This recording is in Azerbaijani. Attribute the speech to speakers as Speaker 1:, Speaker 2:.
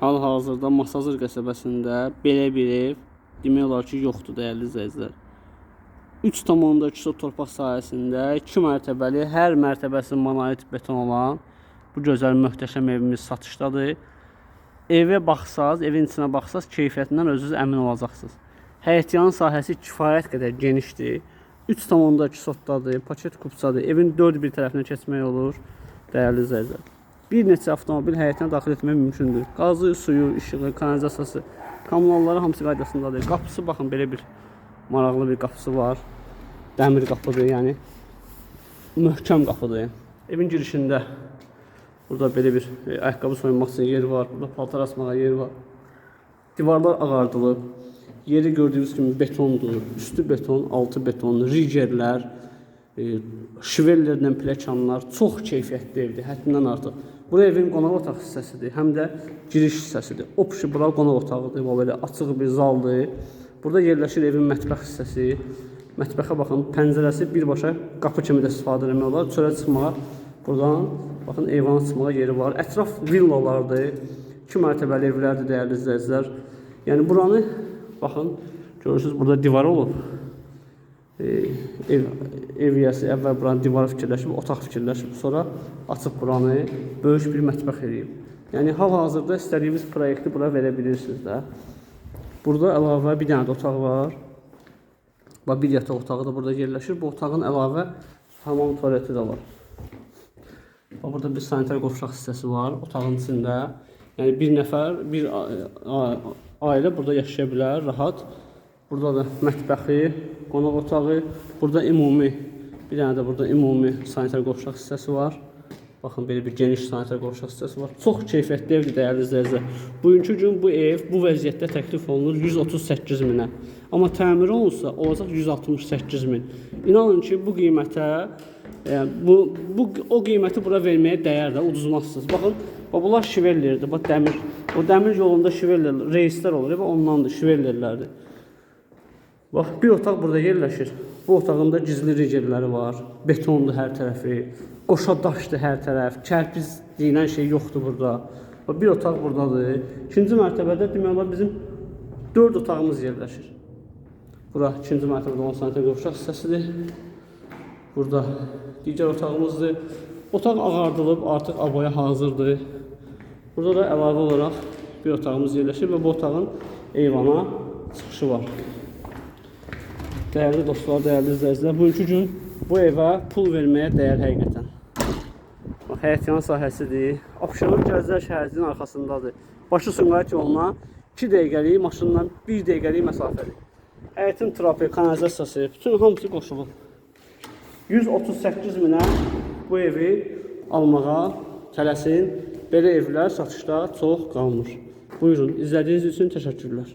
Speaker 1: Hal-hazırda Masazır qəsəbəsində belə bir ev demək olar ki, yoxdur dəyərli izləyicilər. 3,2 sot torpaq sahəsində 2 mərtəbəli, hər mərtəbəsi monolit beton olan bu gözəl möhtəşəm evimiz satışdadır. Evə baxsaz, evin içinə baxsaz keyfiyyətindən özünüz əmin olacaqsınız. Həyətyanı sahəsi kifayət qədər genişdir. 3,2 sotdadır, paket kupçadır. Evin 4 bir tərəfinə keçmək olur dəyərli izləyicilər. Bir neçə avtomobil həyətinə daxil etmək mümkündür. Qazı, suyu, işığı, kanalizasiyası, kommunalları hamısı qaydasındadır. Qapısı baxın, belə bir maraqlı bir qapısı var. Dəmir qapıdır, yəni möhkəm qapıdır. Evin girişində burada belə bir ayaqqabı soyunmaq üçün yer var. Burada paltar asmağa yer var. Divarlar ağardılıb. Yeri gördüyünüz kimi betondur. Üstü beton, altı beton, rigerlər, şivellerlə plekanlar. Çox keyfiyyətli evdir, həddindən artıq. Bura evin qonaq otaq hissəsidir, həm də giriş hissəsidir. Opşi bura qonaq otağıdır, belə açıq bir zaldır. Burada yerləşir evin mətbəx hissəsi. Mətbəxə baxın, pəncərəsi birbaşa qapı kimi də istifadə etmək olar. Çölə çıxmağa, buradan baxın, eyvana çıxmağa yeri var. Ətraf villalardır, 2 mərtəbəli evlərdir dəyərli izləyicilər. Yəni buranı baxın, görürsünüz, burada divar olub. Ev yiyəsi əvvəl buranı divarı fikirləşib, otaq fikirləşib, sonra açıb buranı böyük bir mətbəx edib. Yəni hal-hazırda istədiyiniz proyekti bura verə bilirsiniz də. Burada əlavə bir dənə də otaq var. Bir yataq otağı da burada yerləşir. Bu otağın əlavə hamam tualeti də var. Burada bir sanitar qovşaq hissəsi var otağın içində. Yəni bir nəfər, bir ailə burada yaşaya bilər rahat. Burada da mətbəxi, qonaq otağı, burada ümumi, bir dənə də burada ümumi sanitar qovşaq hissəsi var. Baxın, belə bir geniş sanitar qovşaq hissəsi var. Çox keyfiyyətli evdir dəyərli izləyicilər. Bugünkü gün bu ev bu vəziyyətdə təklif olunur 138 minə. Amma təmir olunsa olacaq 168 min. İnanın ki, bu qiymətə, o qiyməti bura verməyə dəyər də, uduzmazsınız. Baxın, bunlar şivellerdir, bax dəmir. O dəmir yolunda şiveller, reislər olur və ondandır, şivellerlərdir. Bax, bir otaq burada yerləşir. Bu otağında gizli rigerləri var. Betondur hər tərəfi. Qoşa daşdır hər tərəf. Kərpiz deyilən şey yoxdur burada. Bax, bir otaq buradadır. İkinci mərtəbədə demək olar bizim 4 otağımız yerləşir. Bura ikinci mərtəbədə olan sanitar qovşaq hissəsidir. Burada digər otağımızdır. Otaq ağardılıb, artıq abaya hazırdır. Burada da əlavə olaraq bir otağımız yerləşir və bu otağın eyvana çıxışı var. Dəyərli dostlar, dəyərli izləyicilər, bugünkü gün bu evə pul verməyə dəyər həqiqətən. Həyətyanı sahəsidir. Abşeron Gənclər şəhərinin arxasındadır. Bakı Sumqayıt yoluna 2 dəqiqəlik, maşınla 1 dəqiqəlik məsafədir. Həyətin trapı, kanalizasiyası, bütün hamısı qoşulub. 138 minə bu evi almağa tələsin. Belə evlər satışda çox qalmır. Buyurun, izlədiyiniz üçün təşəkkürlər.